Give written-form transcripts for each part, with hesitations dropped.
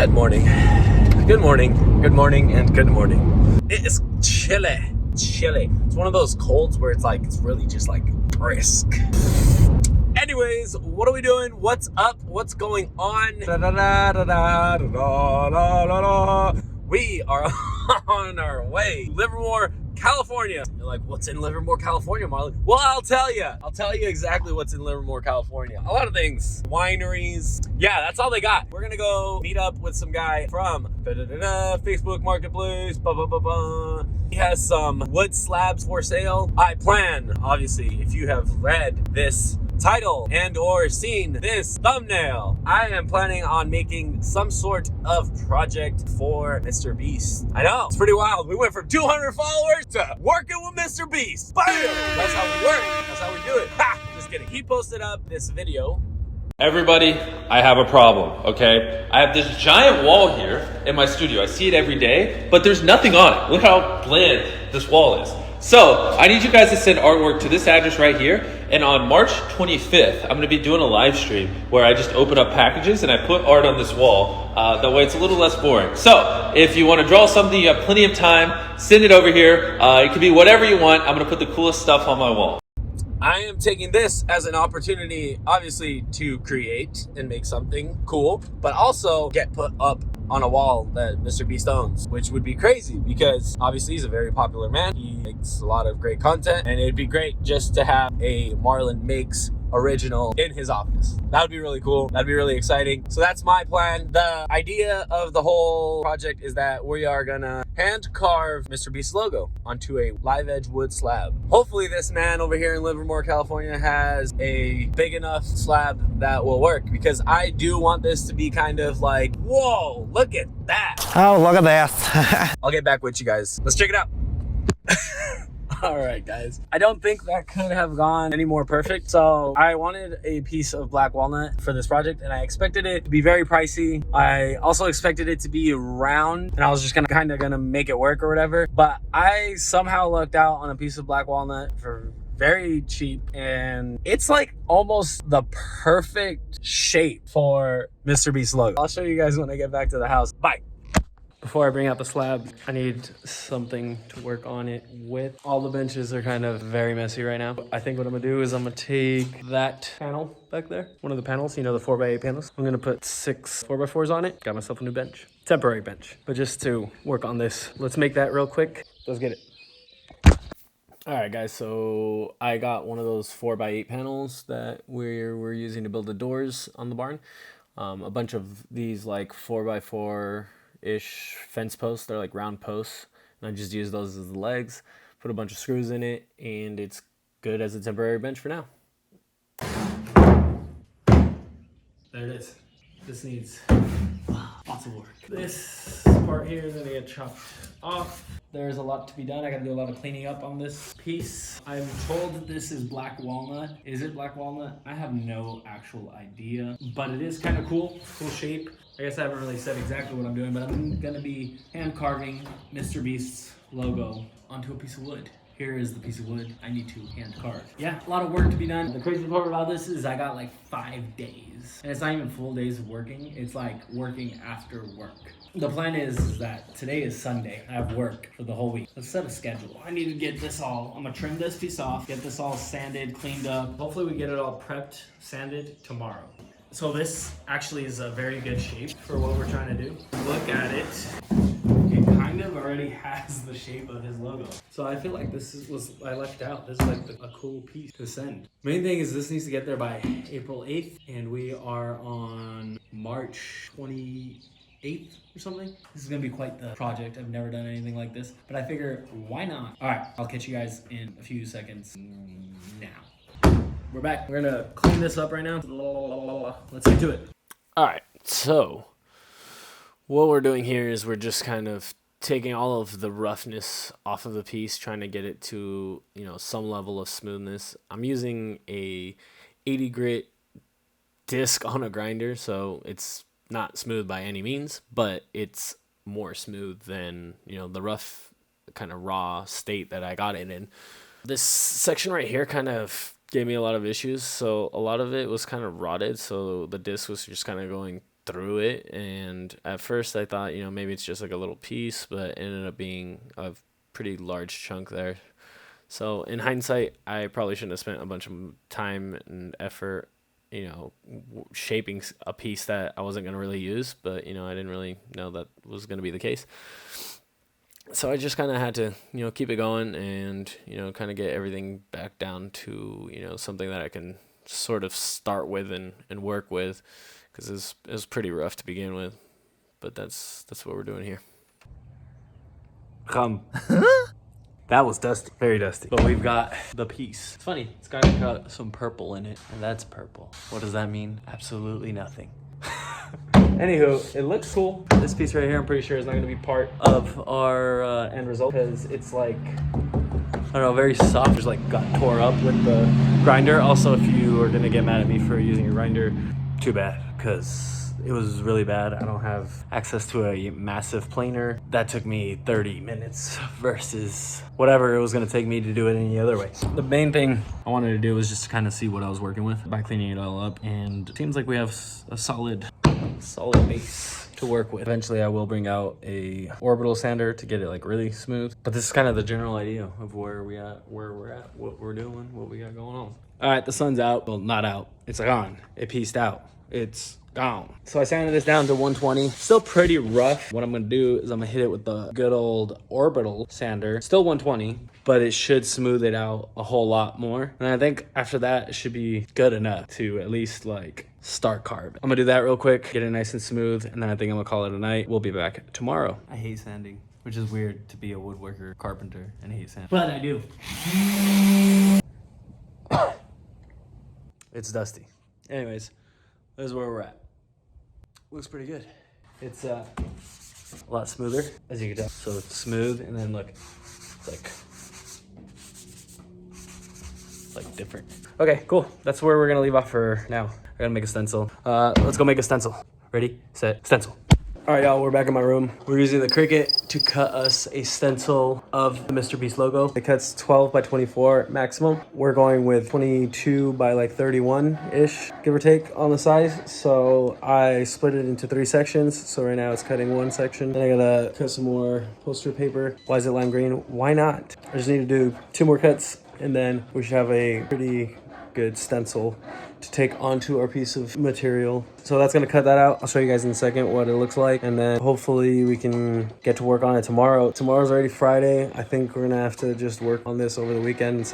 Good morning. Good morning. Good morning and good morning. It is chilly. Chilly. It's one of those colds where it's like, it's really just like brisk. Anyways, what are we doing? What's up? What's going on? We are on our way to Livermore, California. You're like, what's in Livermore, California, Marlon? Well, I'll tell you. I'll tell you exactly what's in Livermore, California. A lot of things. Wineries. Yeah, that's all they got. We're gonna go meet up with some guy from Facebook Marketplace. He has some wood slabs for sale. I plan, obviously, if you have read this title and or seen this thumbnail, I am planning on making some sort of project for Mr. Beast. I know, it's pretty wild. We went from 200 followers to working with Mr. Beast. Bam! That's how we work. That's how we do it. Ha! Just kidding. He posted up this video. Everybody, I have a problem, okay? I have this giant wall here in my studio. I see it every day, but there's nothing on it. Look how bland this wall is. So I need you guys to send artwork to this address right here. And on March 25th, I'm going to be doing a live stream where I just open up packages and I put art on this wall. That way it's a little less boring. So if you want to draw something, you have plenty of time, send it over here. It can be whatever you want. I'm going to put the coolest stuff on my wall. I am taking this as an opportunity, obviously, to create and make something cool, but also get put up on a wall that Mr. Beast owns, which would be crazy because obviously he's a very popular man. He makes a lot of great content, and it'd be great just to have a Marlon-makes original in his office. That would be really cool. That'd be really exciting. So that's my plan. The idea of the whole project is that we are gonna hand carve Mr. Beast's logo onto a live edge wood slab. Hopefully this man over here in Livermore, California has a big enough slab that will work, because I do want this to be kind of like, whoa, look at that. Oh, look at that. I'll get back with you guys. Let's check it out. All right, guys. I don't think that could have gone any more perfect. So I wanted a piece of black walnut for this project, and I expected it to be very pricey. I also expected it to be round, and I was just gonna make it work or whatever. But I somehow lucked out on a piece of black walnut for very cheap, and it's like almost the perfect shape for Mr. Beast's logo. I'll show you guys when I get back to the house. Bye. Before I bring out the slab, I need something to work on it with. All the benches are kind of very messy right now. I think what I'm gonna do is I'm gonna take that panel back there, one of the panels, you know, the 4x8 panels. I'm gonna put 6 4x4s on it. Got myself a new bench, temporary bench, but just to work on this. Let's make that real quick. Let's get it. All right, guys, so I got one of those 4x8 panels that we're using to build the doors on the barn. A bunch of these like 4x4-ish fence posts. They're like round posts, and I just use those as the legs, put a bunch of screws in it, and it's good as a temporary bench for now. There it is. This needs lots of work. This part here is gonna get chopped off. There's a lot to be done. I gotta do a lot of cleaning up on this piece. I'm told that this is black walnut. Is it black walnut? I have no actual idea, but it is kind of cool shape. I guess I haven't really said exactly what I'm doing, but I'm gonna be hand carving Mr. Beast's logo onto a piece of wood. Here is the piece of wood I need to hand carve. Yeah, a lot of work to be done. The crazy part about this is I got like 5 days. And it's not even full days of working. It's like working after work. The plan is that today is Sunday. I have work for the whole week. Let's set a schedule. I need to get this all, I'm gonna trim this piece off, get this all sanded, cleaned up. Hopefully we get it all prepped, sanded tomorrow. So this actually is a very good shape for what we're trying to do. Look at it. It kind of already has the shape of his logo. So I feel like I left out. This is like a cool piece to send. Main thing is this needs to get there by April 8th, and we are on March 28th or something. This is gonna be quite the project. I've never done anything like this, but I figure why not? All right, I'll catch you guys in a few seconds now. We're back. We're gonna clean this up right now. Let's get to it. All right, so what we're doing here is we're just kind of taking all of the roughness off of the piece, trying to get it to, you know, some level of smoothness. I'm using a 80 grit disc on a grinder, so it's not smooth by any means, but it's more smooth than, you know, the rough kind of raw state that I got it in. This section right here kind of gave me a lot of issues, so a lot of it was kind of rotted, so the disc was just kind of going through it, and at first I thought, maybe it's just like a little piece, but it ended up being a pretty large chunk there. So in hindsight, I probably shouldn't have spent a bunch of time and effort, shaping a piece that I wasn't going to really use, but, I didn't really know that was going to be the case. So I just kind of had to, keep it going and, kind of get everything back down to, something that I can sort of start with and work with, because it was pretty rough to begin with. But that's what we're doing here. That was dusty, very dusty. But we've got the piece. It's funny, it's kind of got some purple in it, and that's purple. What does that mean? Absolutely nothing. Anywho, it looks cool. This piece right here, I'm pretty sure is not gonna be part of our end result, because it's like, I don't know, very soft. Just like got tore up with the grinder. Also, if you are gonna get mad at me for using a grinder, too bad, because it was really bad. I don't have access to a massive planer. That took me 30 minutes versus whatever it was gonna take me to do it any other way. The main thing I wanted to do was just to kind of see what I was working with by cleaning it all up, and it seems like we have a solid base to work with. Eventually I will bring out a orbital sander to get it like really smooth, but this is kind of the general idea of where we're at, what we're doing, what we got going on. All right, the sun's out. Well, not out, it's gone. It pieced out, it's gone. So I sanded this down to 120. Still pretty rough. What I'm gonna do is I'm gonna hit it with the good old orbital sander. Still 120, but it should smooth it out a whole lot more. And I think after that, it should be good enough to at least like start carving. I'm gonna do that real quick, get it nice and smooth, and then I think I'm gonna call it a night. We'll be back tomorrow. I hate sanding, which is weird to be a woodworker, carpenter, and hate sanding. But I do. It's dusty. Anyways, this is where we're at. Looks pretty good. It's a lot smoother, as you can tell. So it's smooth, and then look, it's like different. Okay, cool. That's where we're gonna leave off for now. I gotta make a stencil. Let's go make a stencil. Ready, set, stencil. All right, y'all, we're back in my room. We're using the Cricut to cut us a stencil of the Mr. Beast logo. It cuts 12 by 24 maximum. We're going with 22 by like 31-ish, give or take, on the size. So I split it into 3 sections. So right now it's cutting 1 section. Then I gotta cut some more poster paper. Why is it lime green? Why not? I just need to do 2 more cuts, and then we should have a pretty good stencil to take onto our piece of material. So that's gonna cut that out. I'll show you guys in a second what it looks like, and then hopefully we can get to work on it tomorrow. Tomorrow's already Friday. I think we're gonna have to just work on this over the weekend and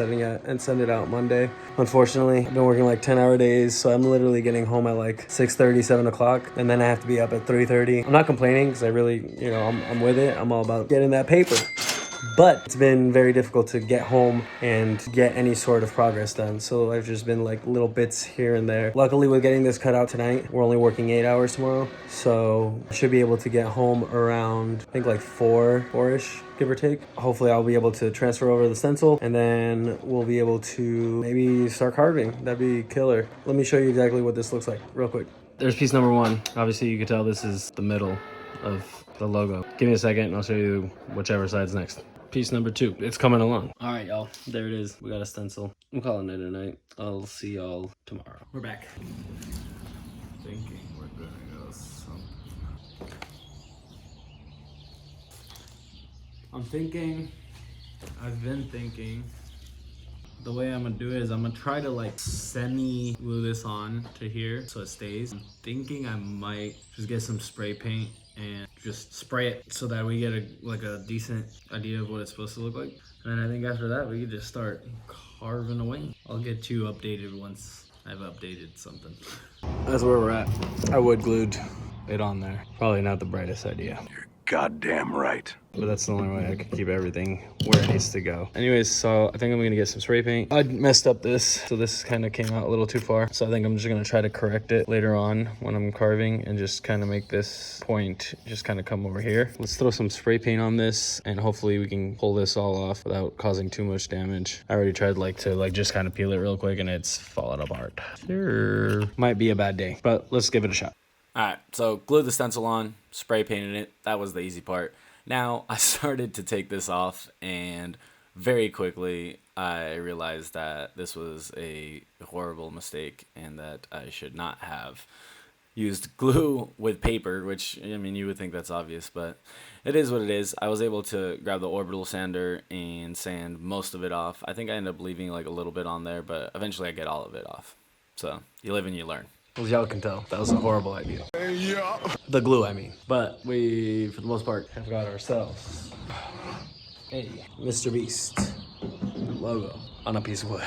send it out Monday. Unfortunately, I've been working like 10-hour days, so I'm literally getting home at like 6:30, 7 o'clock, and then I have to be up at 3:30. I'm not complaining, because I really, I'm with it. I'm all about getting that paper. But it's been very difficult to get home and get any sort of progress done. So I've just been like little bits here and there. Luckily, with getting this cut out tonight, we're only working 8 hours tomorrow. So I should be able to get home around, I think like 4-ish, give or take. Hopefully I'll be able to transfer over the stencil, and then we'll be able to maybe start carving. That'd be killer. Let me show you exactly what this looks like real quick. There's piece number 1. Obviously you can tell this is the middle of the logo. Give me a second and I'll show you whichever side's next. Piece number 2, it's coming along. All right, y'all, there it is. We got a stencil. I'm calling it a night. I'll see y'all tomorrow. We're back. Thinking we're gonna go something. I've been thinking, the way I'm gonna do it is I'm gonna try to like semi-glue this on to here so it stays. I'm thinking I might just get some spray paint and just spray it so that we get a decent idea of what it's supposed to look like. And then I think after that we could just start carving away. I'll get you updated once I've updated something. That's where we're at. I wood glued it on there. Probably not the brightest idea. You're goddamn right. But that's the only way I can keep everything where it needs to go. Anyways, so I think I'm gonna get some spray paint. I messed up this, so this kind of came out a little too far. So I think I'm just gonna try to correct it later on when I'm carving, and just kind of make this point just kind of come over here. Let's throw some spray paint on this, and hopefully we can pull this all off without causing too much damage. I already tried to just kind of peel it real quick, and it's falling apart. Sure, might be a bad day, but let's give it a shot. All right, so glued the stencil on, spray painted it. That was the easy part. Now I started to take this off, and very quickly I realized that this was a horrible mistake and that I should not have used glue with paper, which, I mean, you would think that's obvious, but it is what it is. I was able to grab the orbital sander and sand most of it off. I think I ended up leaving like a little bit on there, but eventually I get all of it off. So you live and you learn. As y'all can tell, that was a horrible idea. Yeah. The glue, I mean. But we, for the most part, have got ourselves a Mr. Beast logo on a piece of wood.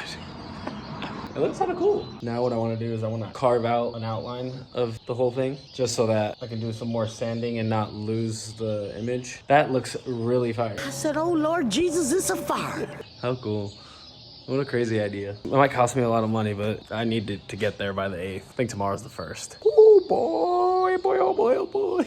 It looks kind of cool. Now what I want to do is I want to carve out an outline of the whole thing just so that I can do some more sanding and not lose the image. That looks really fire. I said, oh Lord Jesus, it's a fire. How cool. What a crazy idea. It might cost me a lot of money, but I need to get there by the 8th. I think tomorrow's the 1st. Oh boy, oh boy, oh boy.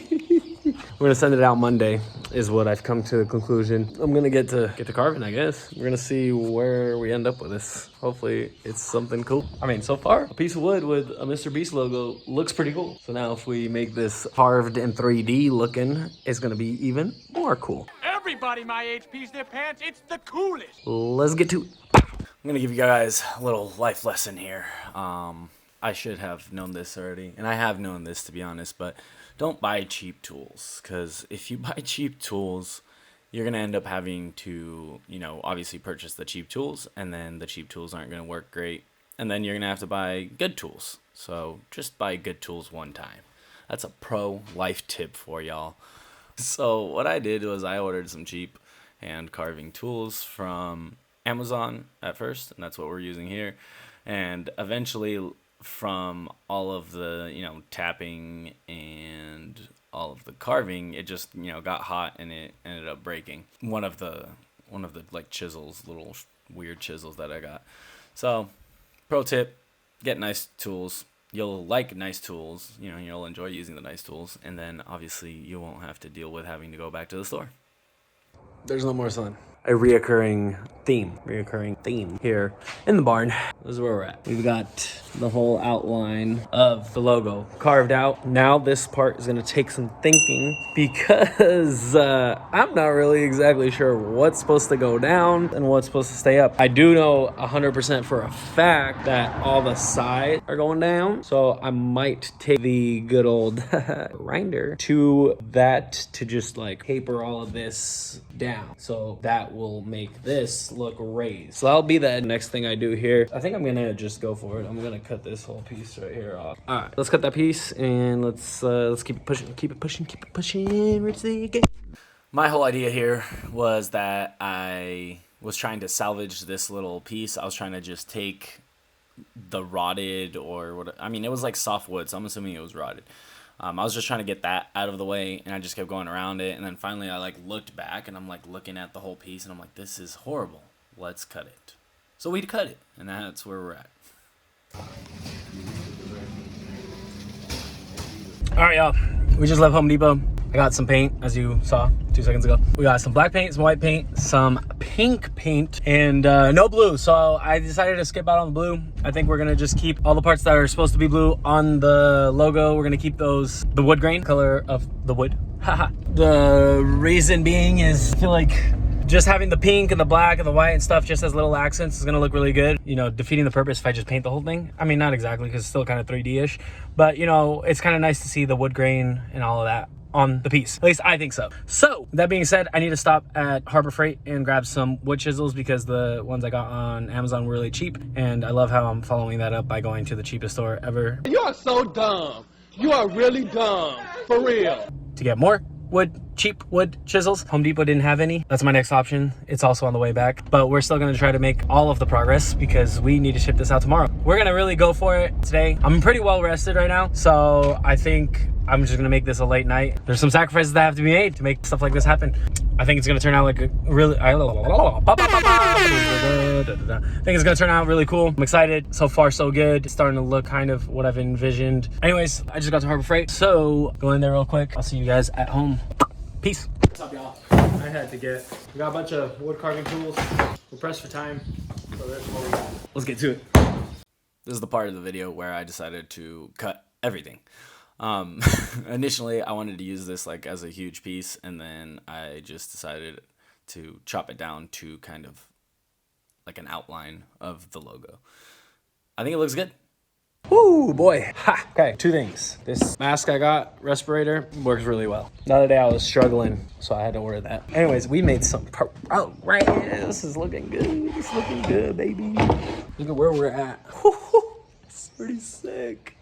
We're gonna send it out Monday is what I've come to the conclusion. I'm gonna get to carving, I guess. We're gonna see where we end up with this. Hopefully it's something cool. I mean, so far, a piece of wood with a Mr. Beast logo looks pretty cool. So now if we make this carved in 3D looking, it's gonna be even more cool. Everybody my age pees their pants. It's the coolest. Let's get to it. I'm gonna give you guys a little life lesson here. I should have known this already, and I have known this to be honest, but don't buy cheap tools, because if you buy cheap tools, you're gonna end up having to, you know, obviously purchase the cheap tools, and then the cheap tools aren't gonna work great, and then you're gonna have to buy good tools. So just buy good tools one time. That's a pro life tip for y'all. So what I did was I ordered some cheap hand carving tools from Amazon at first, and that's what we're using here, and eventually from all of the, you know, tapping and all of the carving, it just, you know, got hot and it ended up breaking one of the like chisels, little weird chisels that I got. So pro tip, get nice tools. You'll like nice tools, you know, you'll enjoy using the nice tools, and then obviously you won't have to deal with having to go back to the store. There's no more sun. A reoccurring theme here in the barn. This is where we're at. We've got the whole outline of the logo carved out. Now this part is gonna take some thinking because I'm not really exactly sure what's supposed to go down and what's supposed to stay up. I do know 100% for a fact that all the sides are going down. So I might take the good old grinder to that to just like paper all of this down. So that will make this look raised. So that'll be the next thing I do here. I think I'm gonna just go for it. I'm gonna cut this whole piece right here off. All right, let's cut that piece and let's keep it pushing. Reach the game. My whole idea here was that I was trying to salvage this little piece. I was trying to just take the rotted or what, I mean, it was like soft wood, so I'm assuming it was rotted. I was just trying to get that out of the way, and I just kept going around it, and then finally I like looked back and I'm like looking at the whole piece and I'm like, this is horrible, let's cut it. So we cut it, and that's where we're at. All right, y'all, we just left Home Depot. I got some paint, as you saw 2 seconds ago. We got some black paint, some white paint, some pink paint, and no blue. So I decided to skip out on the blue. I think we're gonna just keep all the parts that are supposed to be blue on the logo. We're gonna keep those, the wood grain color of the wood. Haha. The reason being is I feel like just having the pink and the black and the white and stuff just as little accents is gonna look really good. You know, defeating the purpose if I just paint the whole thing. I mean, not exactly, because it's still kind of 3D-ish, but you know, it's kind of nice to see the wood grain and all of that on the piece. At least I think so. So that being said, I need to stop at Harbor Freight and grab some wood chisels because the ones I got on Amazon were really cheap, and I love how I'm following that up by going to the cheapest store ever. You are so dumb. You are really dumb. For real. To get more cheap wood chisels. Home Depot didn't have any. That's my next option. It's also on the way back, but we're still gonna try to make all of the progress because we need to ship this out tomorrow. We're gonna really go for it today. I'm pretty well rested right now, so I think I'm just gonna make this a late night. There's some sacrifices that have to be made to make stuff like this happen. I think it's gonna turn out like a really, I think it's gonna turn out really cool. I'm excited. So far, so good. It's starting to look kind of what I've envisioned. Anyways, I just got to Harbor Freight, so go in there real quick. I'll see you guys at home. Peace. What's up, y'all? I had to get, we got a bunch of wood carving tools. We're pressed for time, so there's what we got. Let's get to it. This is the part of the video where I decided to cut everything. Initially I wanted to use this like as a huge piece, and then I just decided to chop it down to kind of like an outline of the logo. I think it looks good. Woo, boy. Ha. Okay, two things. This mask I got, respirator, works really well. The other day I was struggling, so I had to order that. Anyways, we made some progress. This is looking good. It's looking good, baby. Look at where we're at. It's pretty sick.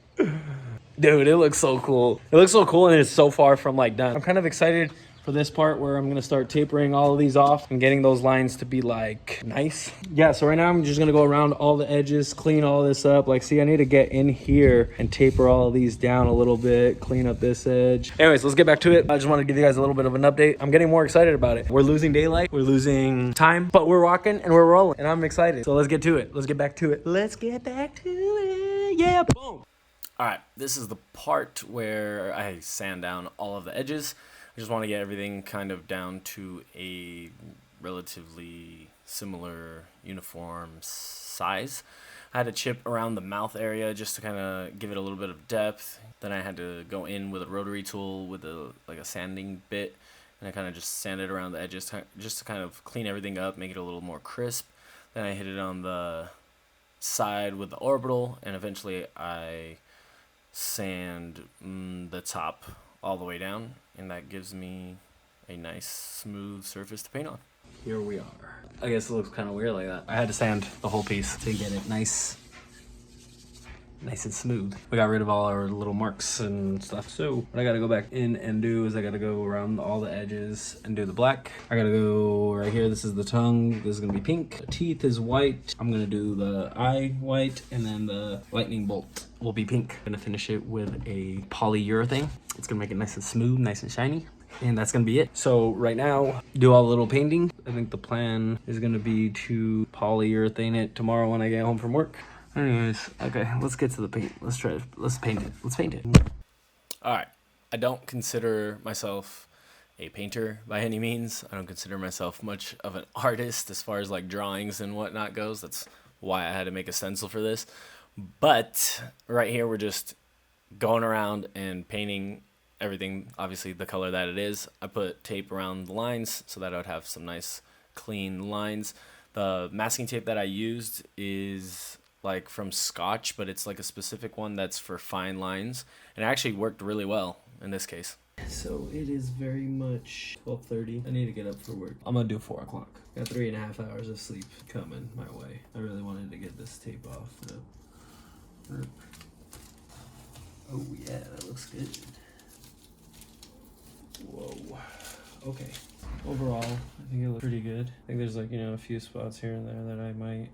Dude, it looks so cool. It looks so cool and it's so far from like done. I'm kind of excited for this part where I'm gonna start tapering all of these off and getting those lines to be like nice. Yeah, so right now I'm just gonna go around all the edges, clean all this up. Like, see, I need to get in here and taper all of these down a little bit, clean up this edge. Anyways, let's get back to it. I just want to give you guys a little bit of an update. I'm getting more excited about it. We're losing daylight, we're losing time, but we're walking and we're rolling and I'm excited. So let's get to it. Let's get back to it. Let's get back to it. Yeah, boom. All right, this is the part where I sand down all of the edges. I just want to get everything kind of down to a relatively similar uniform size. I had to chip around the mouth area just to kind of give it a little bit of depth. Then I had to go in with a rotary tool with a sanding bit, and I kind of just sanded around the edges just to kind of clean everything up, make it a little more crisp. Then I hit it on the side with the orbital, and eventually I sand the top all the way down, and that gives me a nice smooth surface to paint on. Here we are. I guess it looks kind of weird like that. I had to sand the whole piece to get it nice and smooth. We got rid of all our little marks and stuff. So what I gotta go back in and do is I gotta go around all the edges and do the black. I gotta go right here. This is the tongue. This is gonna be pink. The teeth is white. I'm gonna do the eye white, and then the lightning bolt will be pink. I'm gonna finish it with a polyurethane. It's gonna make it nice and smooth, nice and shiny. And that's gonna be it. So right now, do all the little painting. I think the plan is gonna be to polyurethane it tomorrow when I get home from work. Anyways, okay, let's get to the paint. Let's paint it. Let's paint it. All right, I don't consider myself a painter by any means. I don't consider myself much of an artist as far as like drawings and whatnot goes. That's why I had to make a stencil for this. But right here, we're just going around and painting everything, obviously the color that it is. I put tape around the lines so that I would have some nice clean lines. The masking tape that I used is like from Scotch, but it's like a specific one that's for fine lines, and it actually worked really well in this case. So it is very much 12:30. I need to get up for work. I'm gonna do 4 o'clock. Got 3.5 hours of sleep coming my way. I really wanted to get this tape off. Oh yeah, that looks good. Whoa. Okay. Overall, I think it looks pretty good. I think there's like, a few spots here and there that I might,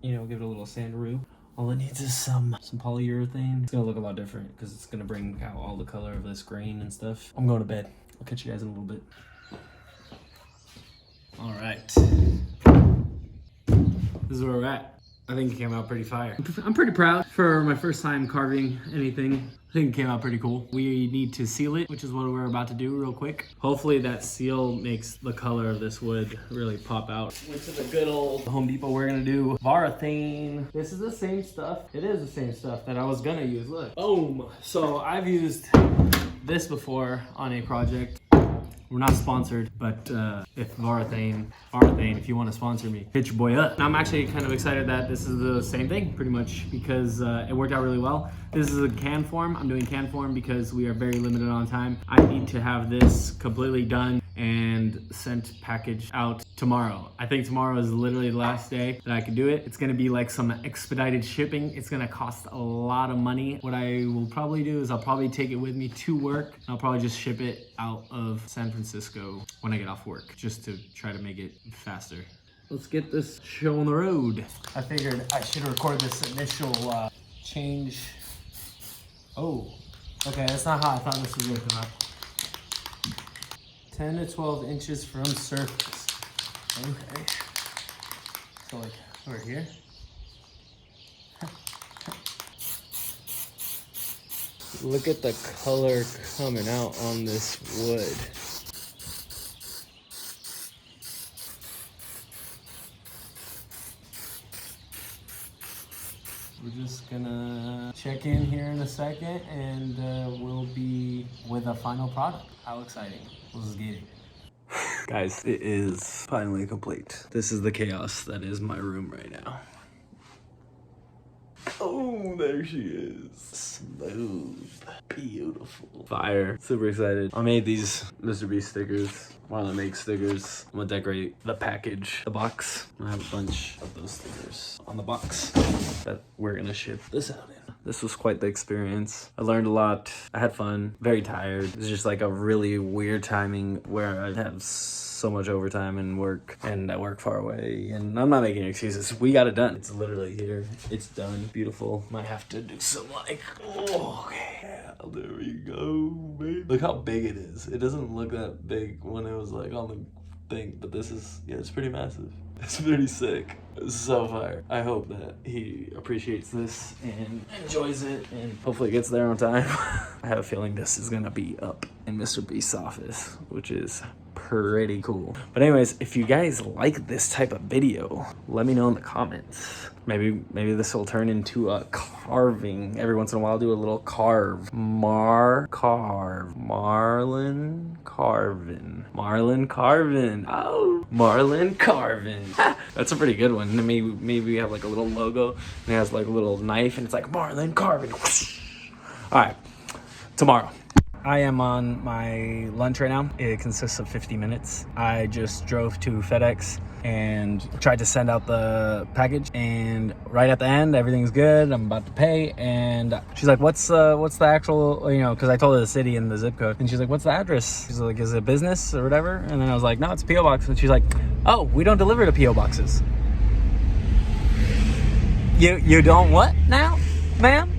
give it a little sandaroo. All it needs is some polyurethane. It's gonna look a lot different because it's gonna bring out all the color of this grain and stuff. I'm going to bed. I'll catch you guys in a little bit. All right. This is where we're at. I think it came out pretty fire. I'm pretty proud for my first time carving anything. I think it came out pretty cool. We need to seal it, which is what we're about to do real quick. Hopefully that seal makes the color of this wood really pop out. Went to the good old Home Depot. We're gonna do Varathane. This is the same stuff. It is the same stuff that I was gonna use. Look, boom. So I've used this before on a project. We're not sponsored, but if Varathane, if you want to sponsor me, hit your boy up. And I'm actually kind of excited that this is the same thing, pretty much, because it worked out really well. This is a can form. I'm doing can form because we are very limited on time. I need to have this completely done and sent packaged out tomorrow. I think tomorrow is literally the last day that I can do it. It's gonna be like some expedited shipping. It's gonna cost a lot of money. What I will probably do is I'll probably take it with me to work. I'll probably just ship it out of San Francisco when I get off work, just to try to make it faster. Let's get this show on the road. I figured I should record this initial change. Oh, okay, that's not how I thought this was gonna come out. 10 to 12 inches from surface. Okay. So like over here. Look at the color coming out on this wood. We're just gonna check in here in a second and we'll be with a final product. How exciting. Let's get it. Guys, it is finally complete. This is the chaos that is my room right now. Oh, there she is. Smooth. Beautiful. Fire. Super excited. I made these Mr. Beast stickers. Marlon-makes stickers. I'm gonna decorate the package, the box. I have a bunch of those stickers on the box that we're gonna ship this out in. This was quite the experience. I learned a lot. I had fun. Very tired. It was just like a really weird timing where I have so much overtime and work, and I work far away, and I'm not making excuses. We got it done. It's literally here. It's done. Beautiful. Might have to do some like, oh, okay. Yeah, there we go, baby. Look how big it is. It doesn't look that big when it was like on the thing, but this is, yeah, it's pretty massive. It's pretty sick. It's so fire. I hope that he appreciates this and enjoys it and hopefully gets there on time. I have a feeling this is gonna be up in Mr. Beast's office, which is pretty cool. But anyways, if you guys like this type of video, let me know in the comments. Maybe this will turn into a carving. Every once in a while, I'll do a little carve. Marlon carving. Oh, Marlon carving. That's a pretty good one. Maybe we have like a little logo and it has like a little knife and it's like Marlon carving. All right, tomorrow. I am on my lunch right now. It consists of 50 minutes. I just drove to FedEx and tried to send out the package, and right at the end, everything's good. I'm about to pay, and she's like, what's the actual, you know, because I told her the city and the zip code, and she's like, what's the address? She's like, is it business or whatever? And then I was like, no, it's a P.O. box. And she's like, oh, we don't deliver to P.O. boxes. You don't what now, ma'am?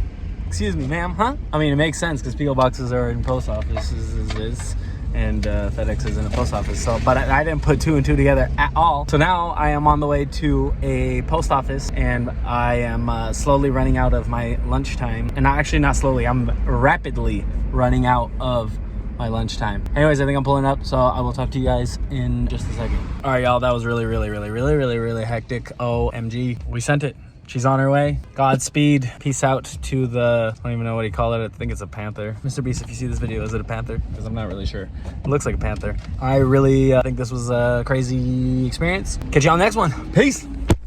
Excuse me, ma'am, huh? I mean, it makes sense because P.O. boxes are in post offices, and FedEx is in a post office. So, but I didn't put two and two together at all. So now I am on the way to a post office, and I am slowly running out of my lunchtime. And actually not slowly, I'm rapidly running out of my lunchtime. Anyways, I think I'm pulling up, so I will talk to you guys in just a second. All right, y'all, that was really hectic. OMG, we sent it. She's on her way. Godspeed. Peace out to the, I don't even know what you call it. I think it's a panther. Mr. Beast, if you see this video, is it a panther? Because I'm not really sure. It looks like a panther. I really think this was a crazy experience. Catch you on the next one. Peace.